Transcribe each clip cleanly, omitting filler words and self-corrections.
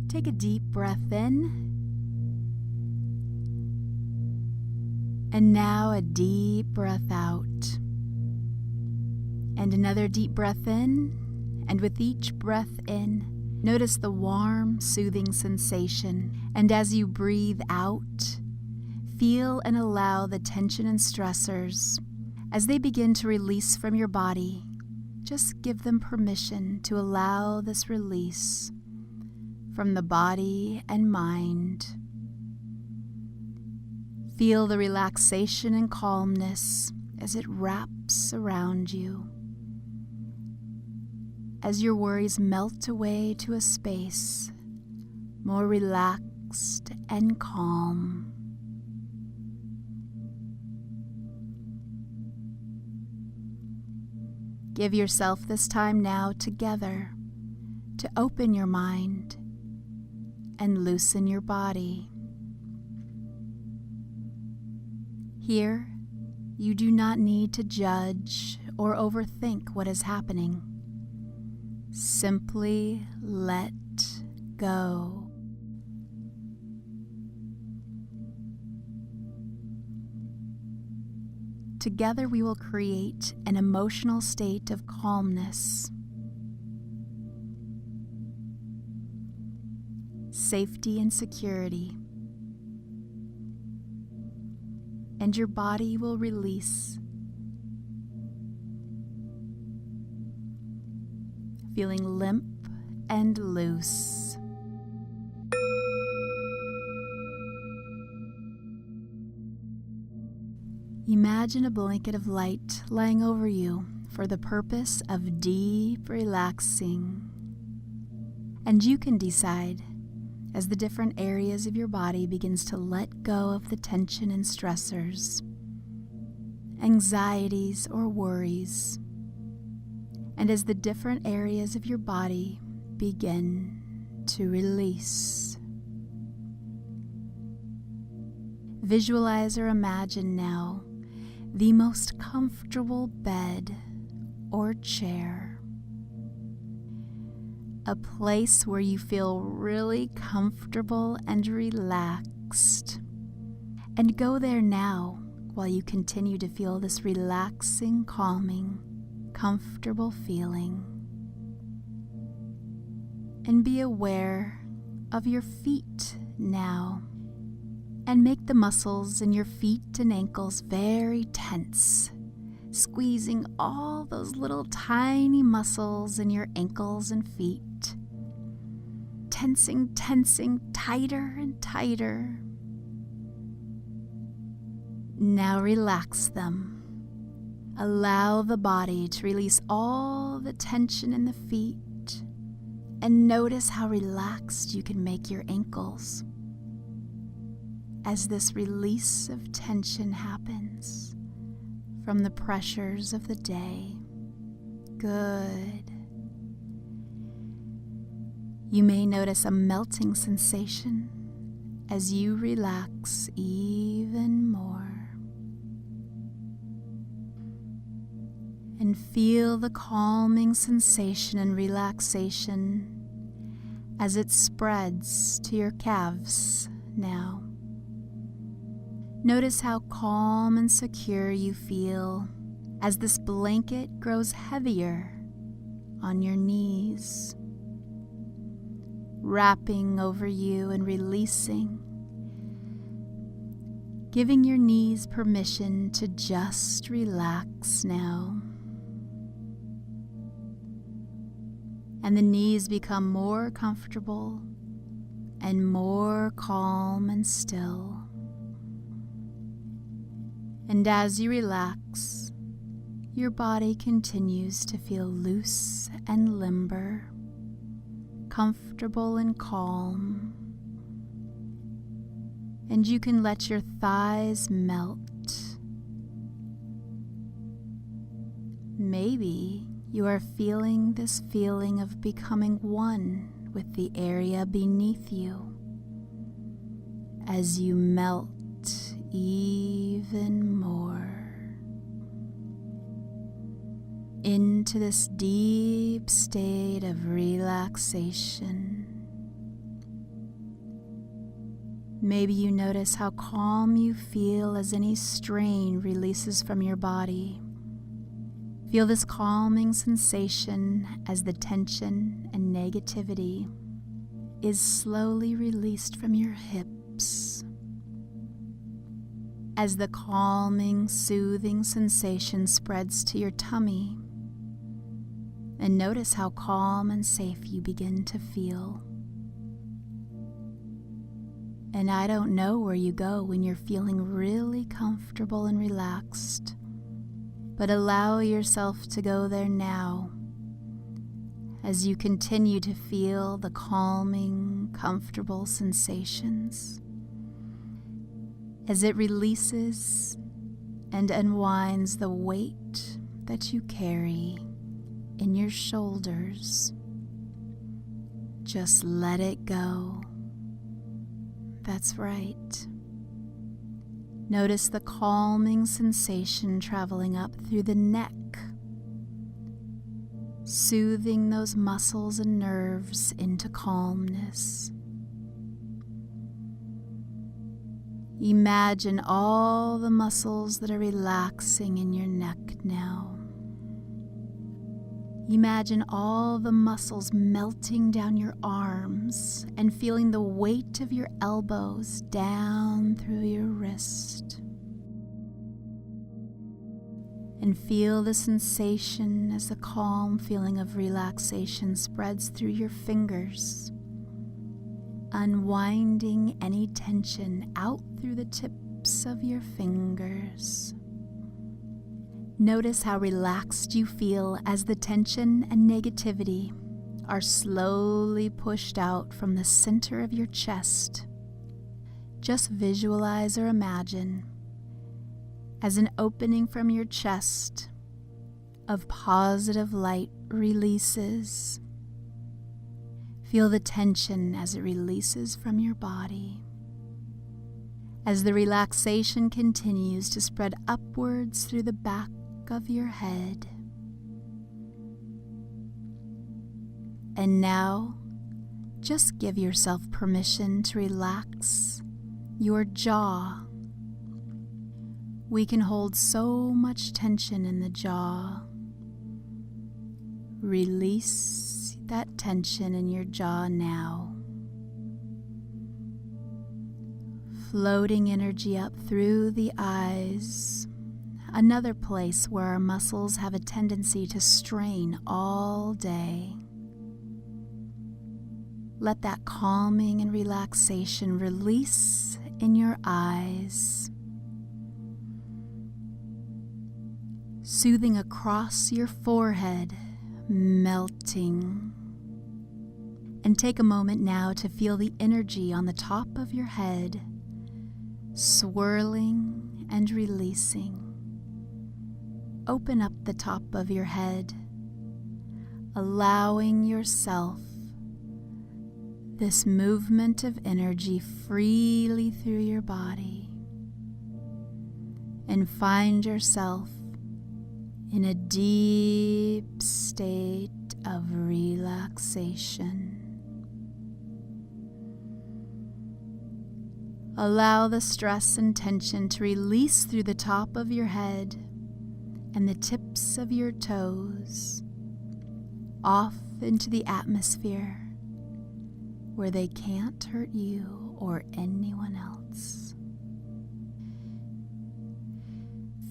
Take a deep breath in. And now a deep breath out. And another deep breath in. And with each breath in, notice the warm, soothing sensation. And as you breathe out, feel and allow the tension and stressors. As they begin to release from your body, just give them permission to allow this release from the body and mind. Feel the relaxation and calmness as it wraps around you, as your worries melt away to a space more relaxed and calm. Give yourself this time now together to open your mind and loosen your body. Here, you do not need to judge or overthink what is happening. Simply let go. Together we will create an emotional state of calmness, safety and security, and your body will release, feeling limp and loose. Imagine a blanket of light lying over you for the purpose of deep relaxing. And you can decide, as the different areas of your body begins to let go of the tension and stressors, anxieties or worries, and as the different areas of your body begin to release. Visualize or imagine now the most comfortable bed or chair, a place where you feel really comfortable and relaxed. And go there now while you continue to feel this relaxing, calming, comfortable feeling. And be aware of your feet now. And make the muscles in your feet and ankles very tense, squeezing all those little tiny muscles in your ankles and feet. Tensing tighter and tighter. Now relax them. Allow the body to release all the tension in the feet, and notice how relaxed you can make your ankles as this release of tension happens from the pressures of the day. Good. You may notice a melting sensation as you relax even more. And feel the calming sensation and relaxation as it spreads to your calves now. Notice how calm and secure you feel as this blanket grows heavier on your knees, wrapping over you and releasing, giving your knees permission to just relax now. And the knees become more comfortable and more calm and still. And as you relax, your body continues to feel loose and limber, comfortable and calm. And you can let your thighs melt. Maybe you are feeling this feeling of becoming one with the area beneath you as you melt even more into this deep state of relaxation Maybe you notice how calm you feel as any strain releases from your body. Feel this calming sensation as the tension and negativity is slowly released from your hips. As the calming, soothing sensation spreads to your tummy, and notice how calm and safe you begin to feel. And I don't know where you go when you're feeling really comfortable and relaxed, but allow yourself to go there now as you continue to feel the calming, comfortable sensations as it releases and unwinds the weight that you carry in your shoulders. Just let it go. That's right. Notice the calming sensation traveling up through the neck, soothing those muscles and nerves into calmness. Imagine all the muscles that are relaxing in your neck now. Imagine all the muscles melting down your arms and feeling the weight of your elbows down through your wrist. And feel the sensation as the calm feeling of relaxation spreads through your fingers, unwinding any tension out through the tips of your fingers. Notice how relaxed you feel as the tension and negativity are slowly pushed out from the center of your chest. Just visualize or imagine as an opening from your chest of positive light releases. Feel the tension as it releases from your body. As the relaxation continues to spread upwards through the back of your head. And now, just give yourself permission to relax your jaw. We can hold so much tension in the jaw. Release that tension in your jaw now. Floating energy up through the eyes, another place where our muscles have a tendency to strain all day. Let that calming and relaxation release in your eyes, soothing across your forehead, melting. And take a moment now to feel the energy on the top of your head, swirling and releasing. Open up the top of your head, allowing yourself this movement of energy freely through your body, and find yourself in a deep state of relaxation. Allow the stress and tension to release through the top of your head and the tips of your toes off into the atmosphere where they can't hurt you or anyone else.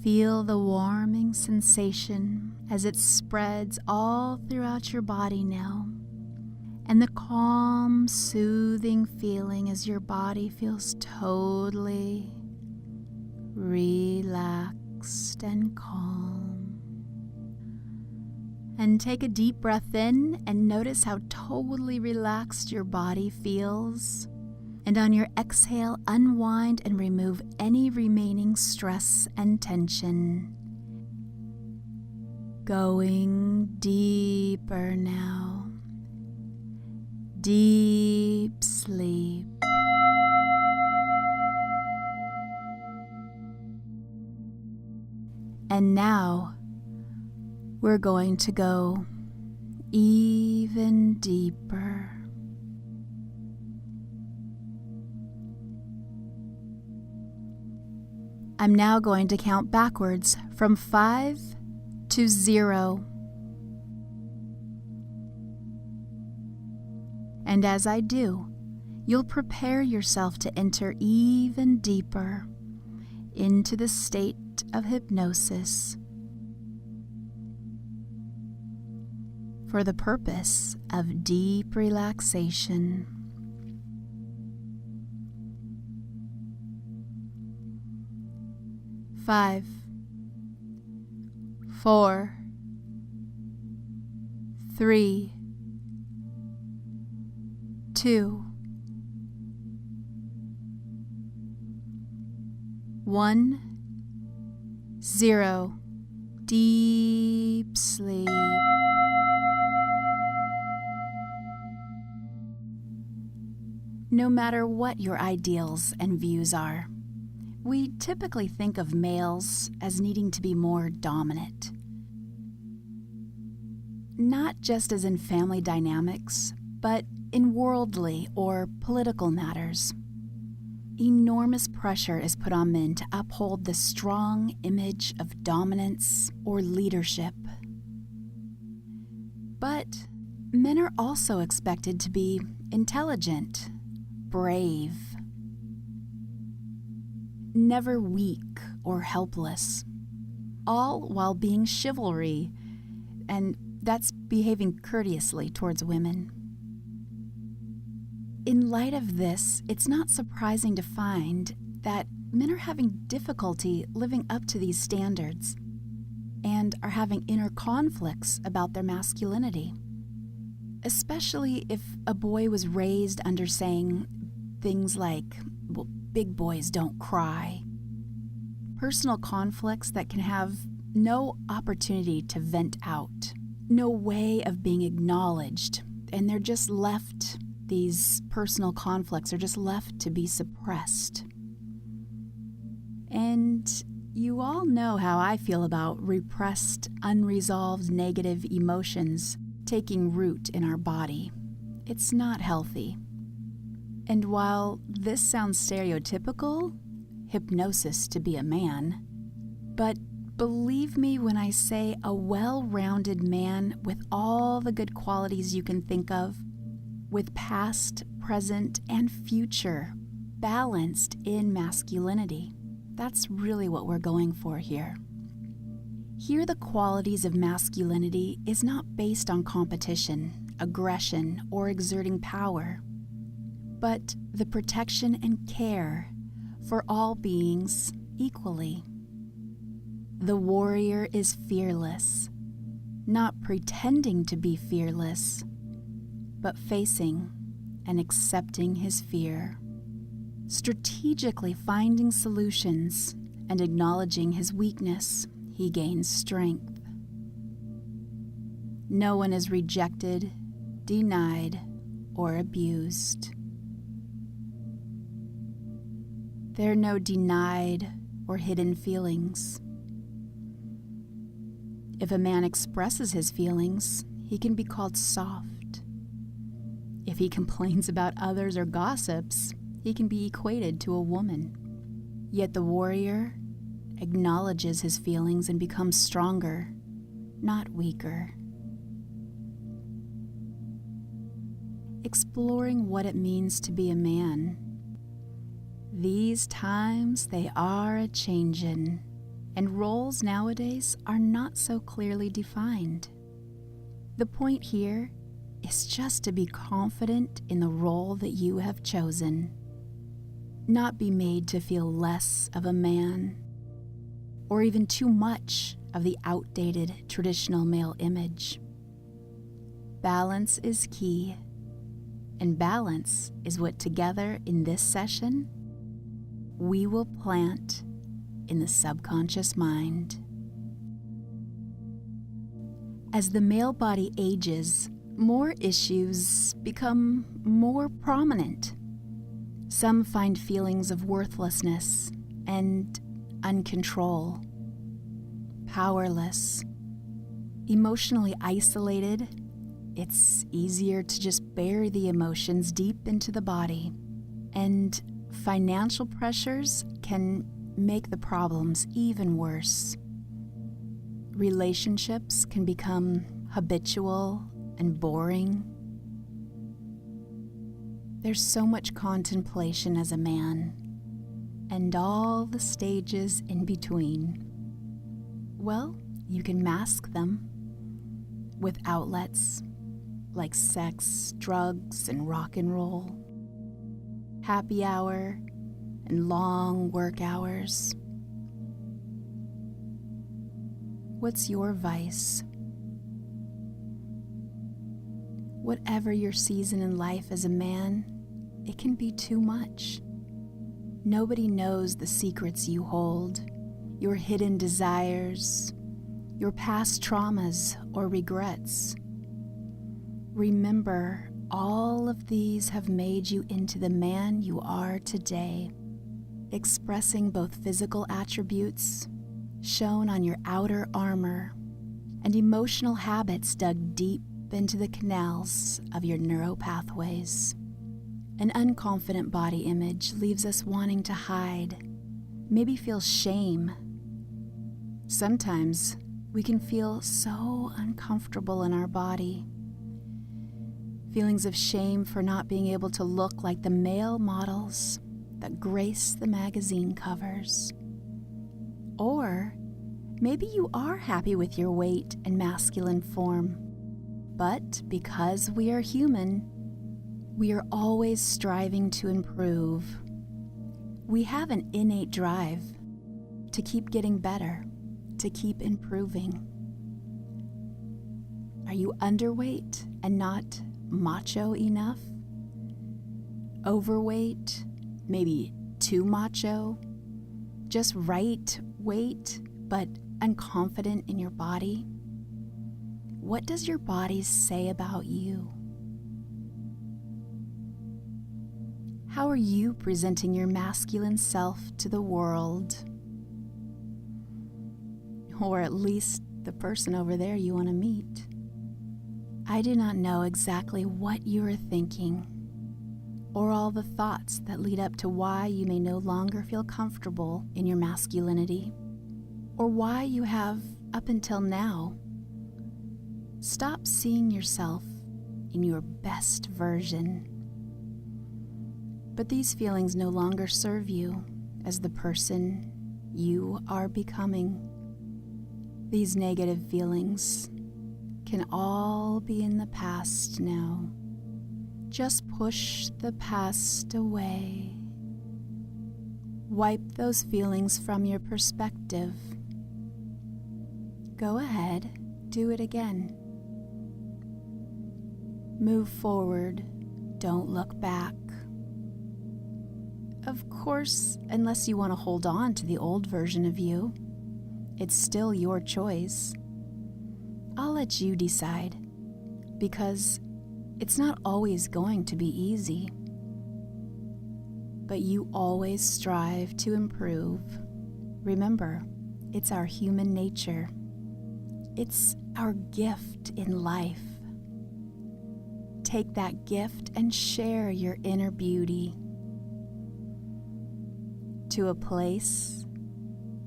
Feel the warming sensation as it spreads all throughout your body now, and the calm, soothing feeling as your body feels totally relaxed and calm. And take a deep breath in and notice how totally relaxed your body feels. And on your exhale, unwind and remove any remaining stress and tension. Going deeper now. Deep sleep. And now we're going to go even deeper. I'm now going to count backwards from 5 to 0. And as I do, you'll prepare yourself to enter even deeper into the state of hypnosis for the purpose of deep relaxation. 5, 4, 3, 2, 1, 0. Deep sleep. No matter what your ideals and views are, we typically think of males as needing to be more dominant. Not just as in family dynamics, but in worldly or political matters. Enormous pressure is put on men to uphold the strong image of dominance or leadership. But men are also expected to be intelligent, brave, never weak or helpless, all while being chivalry, and that's behaving courteously towards women. In light of this, it's not surprising to find that men are having difficulty living up to these standards and are having inner conflicts about their masculinity, especially if a boy was raised under saying things like, well, big boys don't cry. Personal conflicts that can have no opportunity to vent out, no way of being acknowledged, and they're just left, these personal conflicts are just left to be suppressed. And you all know how I feel about repressed, unresolved negative emotions taking root in our body. It's not healthy. And while this sounds stereotypical, hypnosis to be a man, but believe me when I say a well-rounded man with all the good qualities you can think of, with past, present, and future balanced in masculinity. That's really what we're going for here. Here, the qualities of masculinity is not based on competition, aggression, or exerting power, but the protection and care for all beings equally. The warrior is fearless, not pretending to be fearless, but facing and accepting his fear, strategically finding solutions and acknowledging his weakness. He gains strength. No one is rejected, denied, or abused. There are no denied or hidden feelings. If a man expresses his feelings, he can be called soft. If he complains about others or gossips, he can be equated to a woman. Yet the warrior acknowledges his feelings and becomes stronger, not weaker. Exploring what it means to be a man. These times they are a-changin', and roles nowadays are not so clearly defined. The point here is just to be confident in the role that you have chosen, not be made to feel less of a man, or even too much of the outdated traditional male image. Balance is key, and balance is what together in this session we will plant in the subconscious mind. As the male body ages, more issues become more prominent. Some find feelings of worthlessness and uncontrol, powerless, emotionally isolated. It's easier to just bury the emotions deep into the body, and financial pressures can make the problems even worse. Relationships can become habitual and boring. There's so much contemplation as a man, and all the stages in between. Well, you can mask them with outlets like sex, drugs, and rock and roll, happy hour, and long work hours. What's your vice? Whatever your season in life as a man, it can be too much. Nobody knows the secrets you hold, your hidden desires, your past traumas or regrets. Remember, all of these have made you into the man you are today, expressing both physical attributes shown on your outer armor and emotional habits dug deep into the canals of your neural pathways. An unconfident body image leaves us wanting to hide, maybe feel shame. Sometimes we can feel so uncomfortable in our body. Feelings of shame for not being able to look like the male models that grace the magazine covers. Or maybe you are happy with your weight and masculine form, but because we are human, we are always striving to improve. We have an innate drive to keep getting better, to keep improving. Are you underweight and not macho enough? Overweight, maybe too macho? Just right weight, but unconfident in your body? What does your body say about you? How are you presenting your masculine self to the world? Or at least the person over there you want to meet. I do not know exactly what you are thinking, or all the thoughts that lead up to why you may no longer feel comfortable in your masculinity, or why you have up until now. Stop seeing yourself in your best version. But these feelings no longer serve you as the person you are becoming. These negative feelings can all be in the past now. Just push the past away. Wipe those feelings from your perspective. Go ahead, do it again. Move forward, don't look back. Of course, unless you want to hold on to the old version of you, it's still your choice. I'll let you decide, because it's not always going to be easy. But you always strive to improve. Remember, it's our human nature. It's our gift in life. Take that gift and share your inner beauty to a place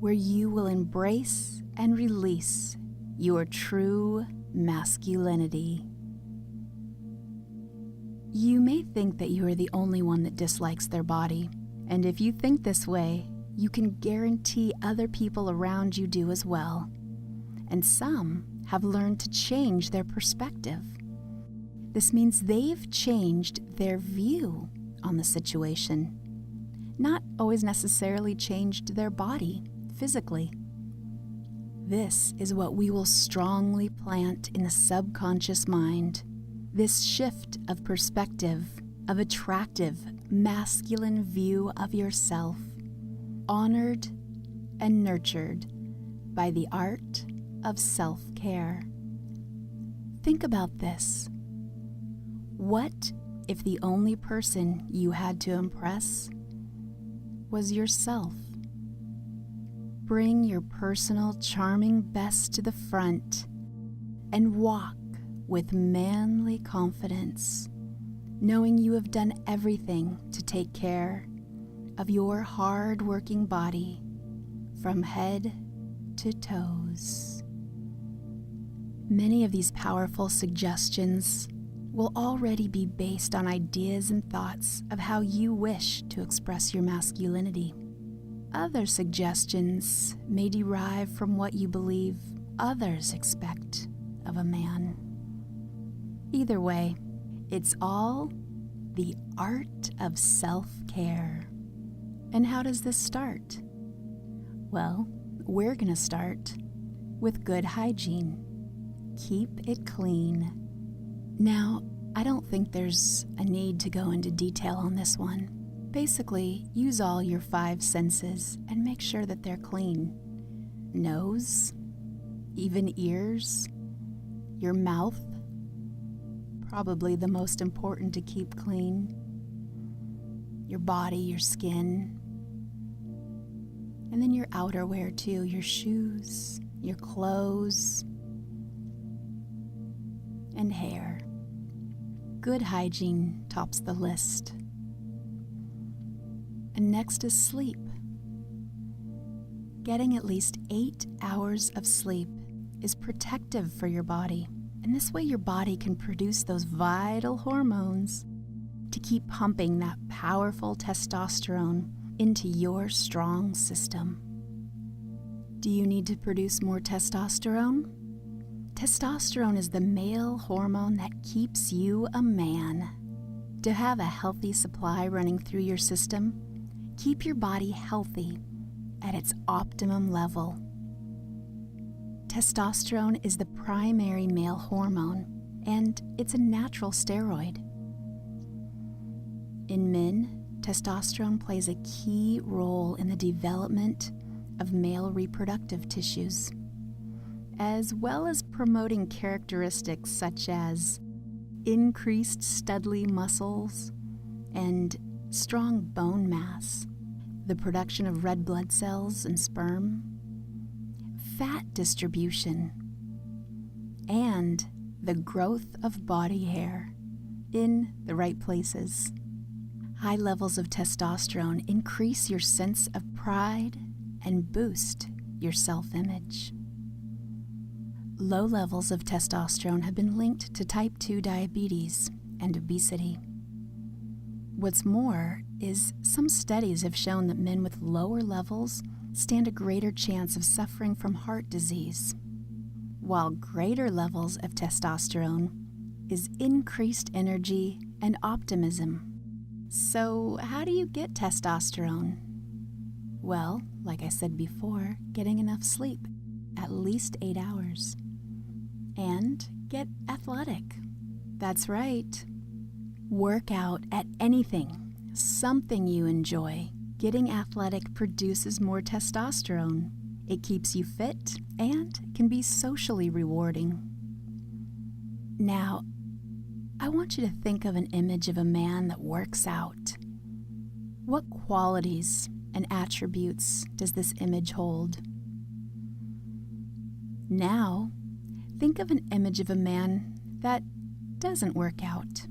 where you will embrace and release your true masculinity. You may think that you are the only one that dislikes their body, and if you think this way, you can guarantee other people around you do as well. And some have learned to change their perspective. This means they've changed their view on the situation, not always necessarily changed their body physically. This is what we will strongly plant in the subconscious mind. This shift of perspective, of attractive, masculine view of yourself, honored and nurtured by the art of self-care. Think about this. What if the only person you had to impress was yourself? Bring your personal charming best to the front and walk with manly confidence, knowing you have done everything to take care of your hard-working body from head to toes. Many of these powerful suggestions will already be based on ideas and thoughts of how you wish to express your masculinity. Other suggestions may derive from what you believe others expect of a man. Either way, it's all the art of self-care. And how does this start? Well, we're going to start with good hygiene. Keep it clean. Now, I don't think there's a need to go into detail on this one. Basically, use all your 5 senses and make sure that they're clean. Nose, even ears, your mouth, probably the most important to keep clean, your body, your skin, and then your outerwear too, your shoes, your clothes, and hair. Good hygiene tops the list. And next is sleep. Getting at least 8 hours of sleep is protective for your body, and this way your body can produce those vital hormones to keep pumping that powerful testosterone into your strong system. Do you need to produce more testosterone? Testosterone is the male hormone that keeps you a man. To have a healthy supply running through your system, keep your body healthy at its optimum level. Testosterone is the primary male hormone, and it's a natural steroid. In men, testosterone plays a key role in the development of male reproductive tissues, as well as promoting characteristics such as increased studly muscles and strong bone mass, the production of red blood cells and sperm, fat distribution, and the growth of body hair in the right places. High levels of testosterone increase your sense of pride and boost your self-image. Low levels of testosterone have been linked to type 2 diabetes and obesity. What's more is some studies have shown that men with lower levels stand a greater chance of suffering from heart disease, while greater levels of testosterone is increased energy and optimism. So, how do you get testosterone? Well, like I said before, getting enough sleep, at least 8 hours. And get athletic. That's right. Work out at anything, something you enjoy. Getting athletic produces more testosterone. It keeps you fit and can be socially rewarding. Now, I want you to think of an image of a man that works out. What qualities and attributes does this image hold? Now, think of an image of a man that doesn't work out.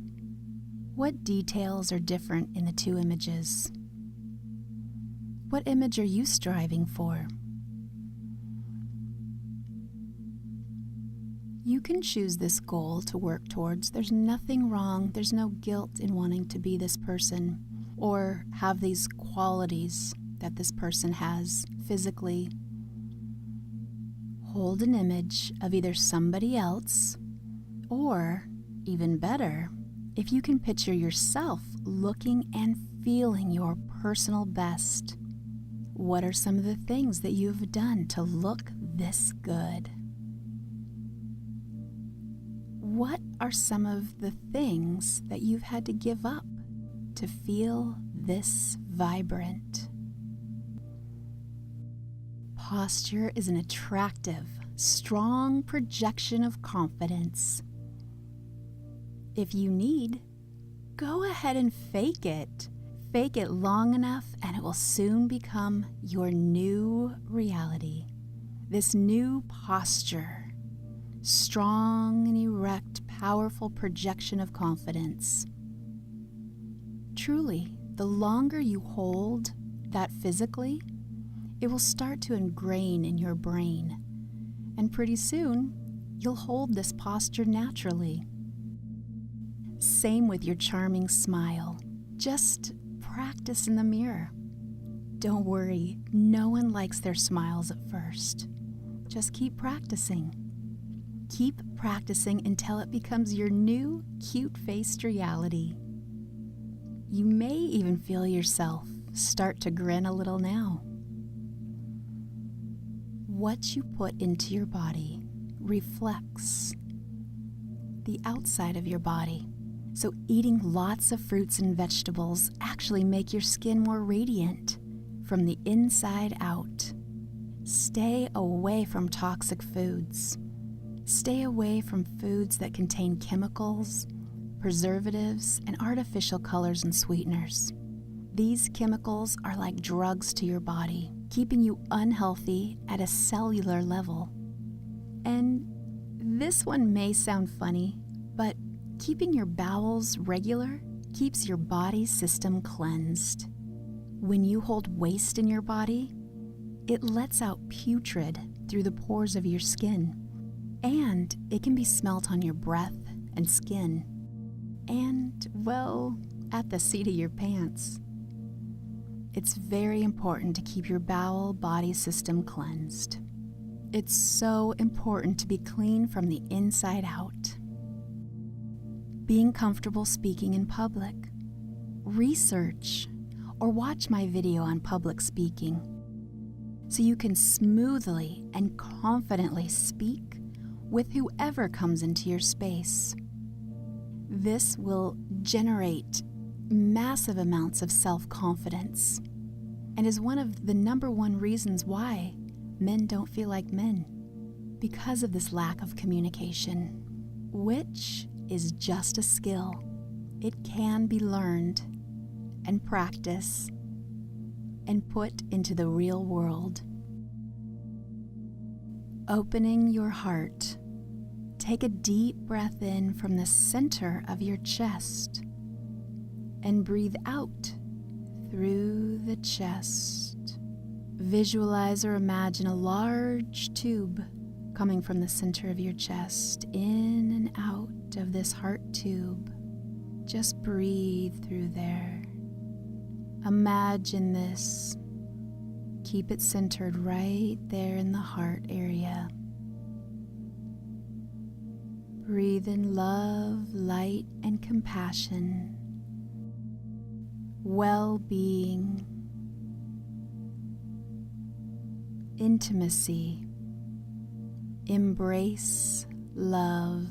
What details are different in the two images? What image are you striving for? You can choose this goal to work towards. There's nothing wrong. There's no guilt in wanting to be this person or have these qualities that this person has physically. Hold an image of either somebody else or, even better, if you can picture yourself looking and feeling your personal best. What are some of the things that you've done to look this good? What are some of the things that you've had to give up to feel this vibrant? Posture is an attractive, strong projection of confidence. If you need, go ahead and fake it. Fake it long enough and it will soon become your new reality. This new posture. Strong and erect, powerful projection of confidence. Truly, the longer you hold that physically, It will start to ingrain in your brain, and pretty soon, you'll hold this posture naturally. Same with your charming smile. Just practice in the mirror. Don't worry, no one likes their smiles at first. Just keep practicing. Keep practicing until it becomes your new, cute-faced reality. You may even feel yourself start to grin a little now. What you put into your body reflects the outside of your body. So eating lots of fruits and vegetables actually make your skin more radiant from the inside out. Stay away from toxic foods. Stay away from foods that contain chemicals, preservatives, and artificial colors and sweeteners. These chemicals are like drugs to your body, keeping you unhealthy at a cellular level. And this one may sound funny, but keeping your bowels regular keeps your body system cleansed. When you hold waste in your body, it lets out putrid through the pores of your skin, and it can be smelt on your breath and skin, and, well, at the seat of your pants. It's very important to keep your bowel body system cleansed. It's so important to be clean from the inside out. Being comfortable speaking in public. Research or watch my video on public speaking so you can smoothly and confidently speak with whoever comes into your space. This will generate massive amounts of self-confidence and is one of the number one reasons why men don't feel like men, because of this lack of communication, which is just a skill. It can be learned and practiced and put into the real world. Opening your heart, take a deep breath in from the center of your chest and breathe out through the chest. Visualize or imagine a large tube coming from the center of your chest, in and out of this heart tube. Just breathe through there. Imagine this. Keep it centered right there in the heart area. Breathe in love, light, and compassion, well-being, intimacy, embrace, love.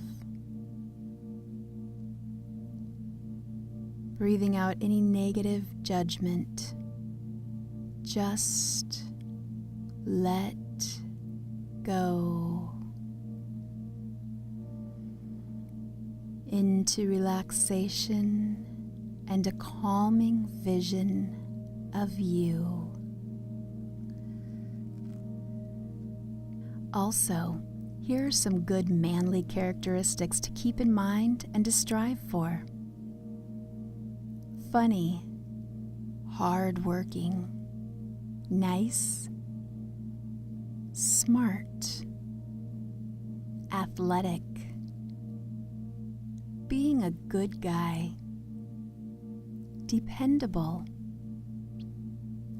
Breathing out any negative judgment. Just let go. Into relaxation and a calming vision of you. Also, here are some good manly characteristics to keep in mind and to strive for. Funny, hardworking, nice, smart, athletic, being a good guy, dependable,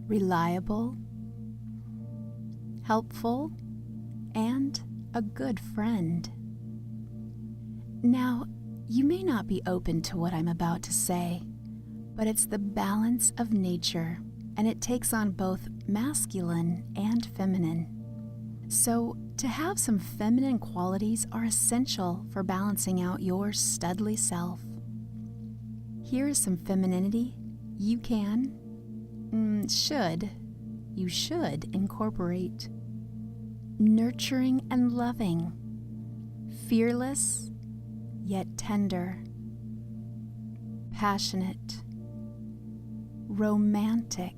reliable, helpful, and a good friend. Now, you may not be open to what I'm about to say, but it's the balance of nature, and it takes on both masculine and feminine. So, to have some feminine qualities are essential for balancing out your studly self. Here is some femininity you should incorporate. Nurturing and loving, fearless yet tender, passionate, romantic.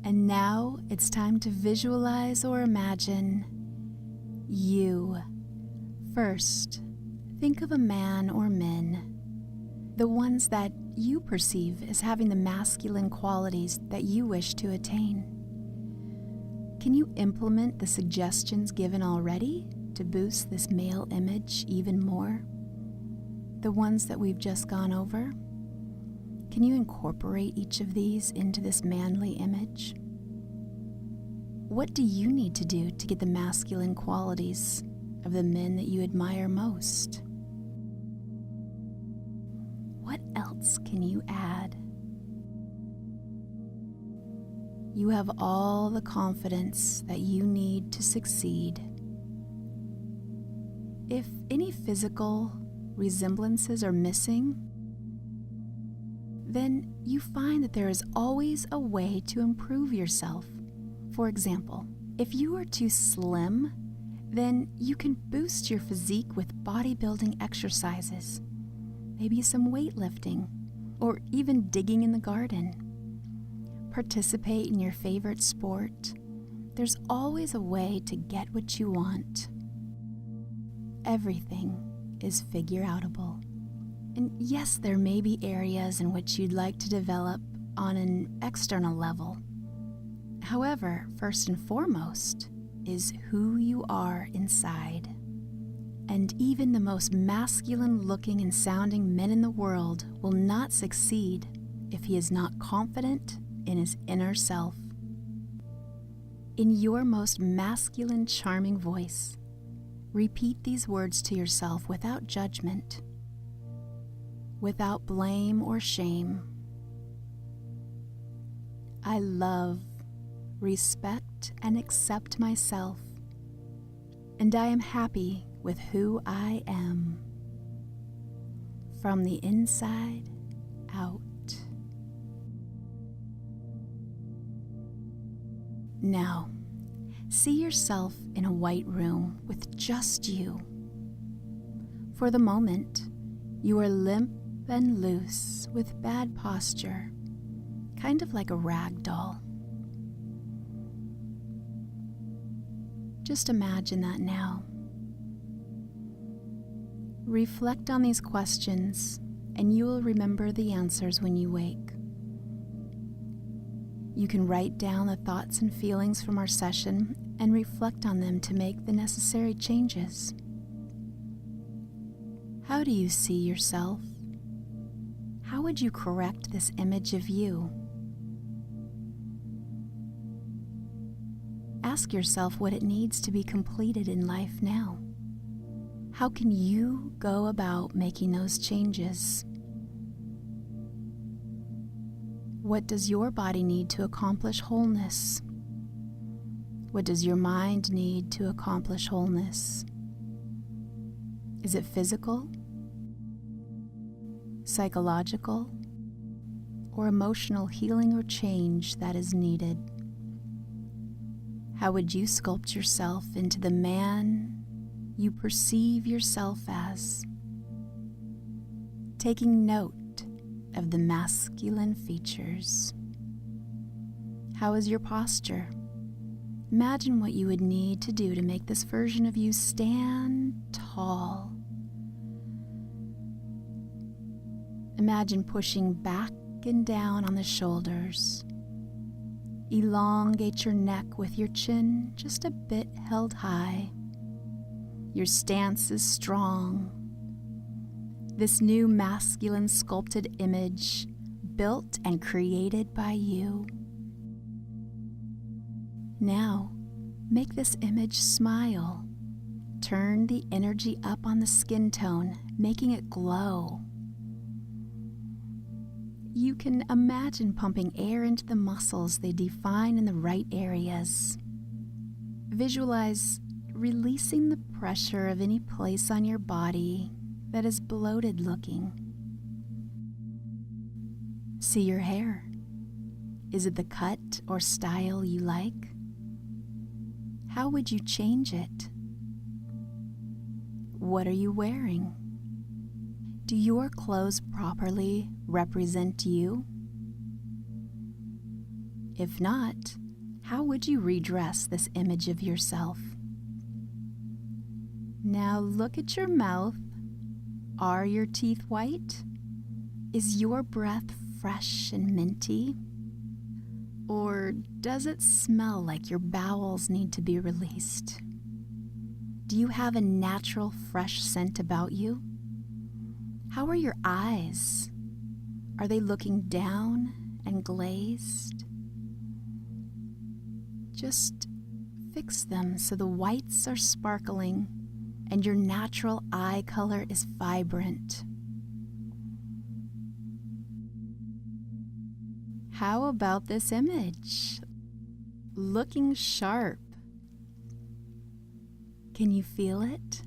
And now it's time to visualize or imagine you. First, think of a man or men, the ones that you perceive as having the masculine qualities that you wish to attain. Can you implement the suggestions given already to boost this male image even more? The ones that we've just gone over? Can you incorporate each of these into this manly image? What do you need to do to get the masculine qualities of the men that you admire most? What else can you add? You have all the confidence that you need to succeed. If any physical resemblances are missing, then you find that there is always a way to improve yourself. For example, if you are too slim, then you can boost your physique with bodybuilding exercises, maybe some weightlifting, or even digging in the garden. Participate in your favorite sport. There's always a way to get what you want. Everything is figure-outable. And yes, there may be areas in which you'd like to develop on an external level. However, first and foremost is who you are inside. And even the most masculine-looking and sounding men in the world will not succeed if he is not confident in his inner self. In your most masculine, charming voice, repeat these words to yourself without judgment, without blame or shame. I love, respect, and accept myself, and I am happy with who I am, from the inside out. Now, see yourself in a white room with just you. For the moment, you are limp and loose with bad posture, kind of like a rag doll. Just imagine that now. Reflect on these questions, and you will remember the answers when you wake. You can write down the thoughts and feelings from our session and reflect on them to make the necessary changes. How do you see yourself? How would you correct this image of you? Ask yourself what it needs to be completed in life now. How can you go about making those changes? What does your body need to accomplish wholeness? What does your mind need to accomplish wholeness? Is it physical, psychological, or emotional healing or change that is needed? How would you sculpt yourself into the man you perceive yourself as? Taking note of the masculine features. How is your posture? Imagine what you would need to do to make this version of you stand tall. Imagine pushing back and down on the shoulders. Elongate your neck with your chin just a bit held high. Your stance is strong. This new masculine sculpted image, built and created by you. Now, make this image smile. Turn the energy up on the skin tone, making it glow. You can imagine pumping air into the muscles they define in the right areas. Visualize releasing the pressure of any place on your body that is bloated looking. See your hair. Is it the cut or style you like? How would you change it? What are you wearing? Do your clothes properly represent you? If not, how would you redress this image of yourself? Now look at your mouth. Are your teeth white? Is your breath fresh and minty? Or does it smell like your bowels need to be released? Do you have a natural fresh scent about you? How are your eyes? Are they looking down and glazed? Just fix them so the whites are sparkling and your natural eye color is vibrant. How about this image? Looking sharp. Can you feel it?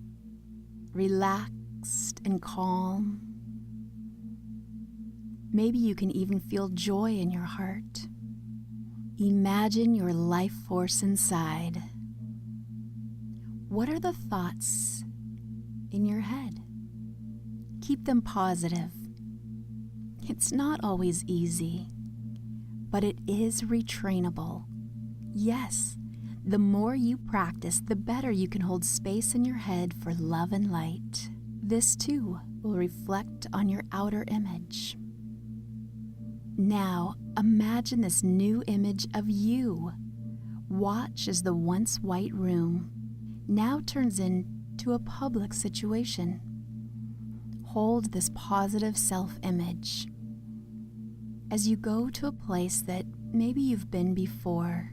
Relaxed and calm. Maybe you can even feel joy in your heart. Imagine your life force inside. What are the thoughts in your head? Keep them positive. It's not always easy, but it is retrainable. Yes, the more you practice, the better you can hold space in your head for love and light. This too will reflect on your outer image. Now, imagine this new image of you. Watch as the once white room now turns into a public situation. Hold this positive self-image. As you go to a place that maybe you've been before,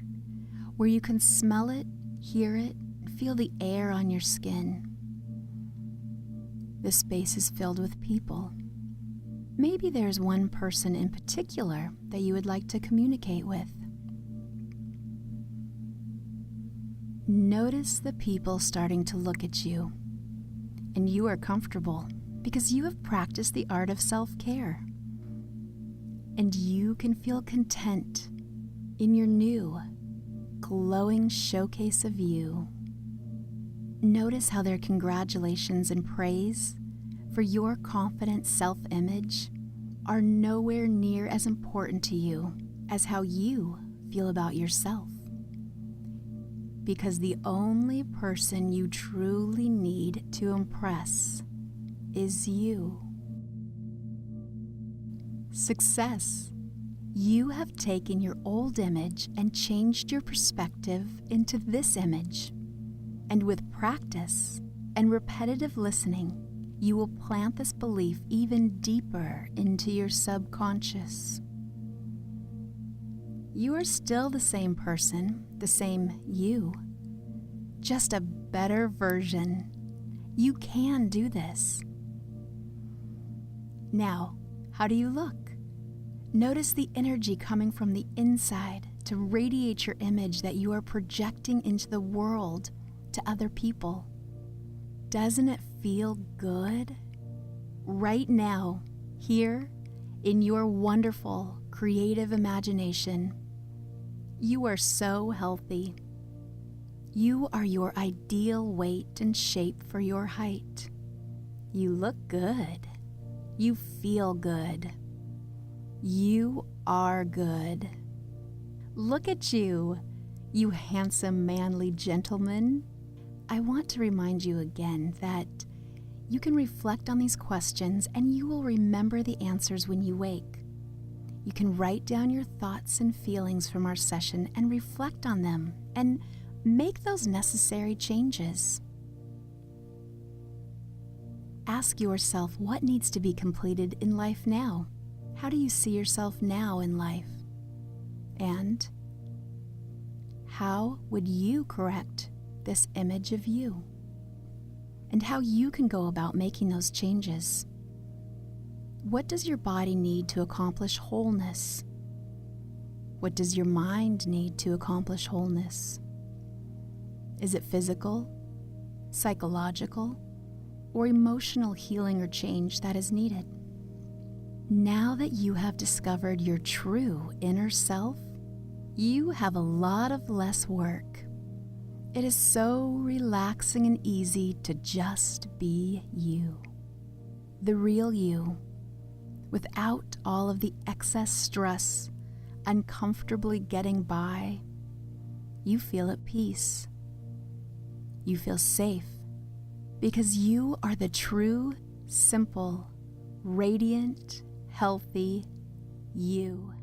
where you can smell it, hear it, feel the air on your skin. The space is filled with people. Maybe there's one person in particular that you would like to communicate with. Notice the people starting to look at you, and you are comfortable because you have practiced the art of self-care. And you can feel content in your new, glowing showcase of you. Notice how their congratulations and praise for your confident self-image are nowhere near as important to you as how you feel about yourself. Because the only person you truly need to impress is you. Success. You have taken your old image and changed your perspective into this image. And with practice and repetitive listening, you will plant this belief even deeper into your subconscious. You are still the same person, the same you, just a better version. You can do this. Now, how do you look? Notice the energy coming from the inside to radiate your image that you are projecting into the world to other people. Doesn't it feel good? Right now, here, in your wonderful, creative imagination, you are so healthy. You are your ideal weight and shape for your height. You look good. You feel good. You are good. Look at you, you handsome, manly gentleman. I want to remind you again that you can reflect on these questions and you will remember the answers when you wake. You can write down your thoughts and feelings from our session and reflect on them and make those necessary changes. Ask yourself what needs to be completed in life now. How do you see yourself now in life? And how would you correct this image of you? And how you can go about making those changes. What does your body need to accomplish wholeness? What does your mind need to accomplish wholeness? Is it physical, psychological, or emotional healing or change that is needed? Now that you have discovered your true inner self, you have a lot of less work. It is so relaxing and easy to just be you, the real you, without all of the excess stress, uncomfortably getting by. You feel at peace. You feel safe because you are the true, simple, radiant, healthy you.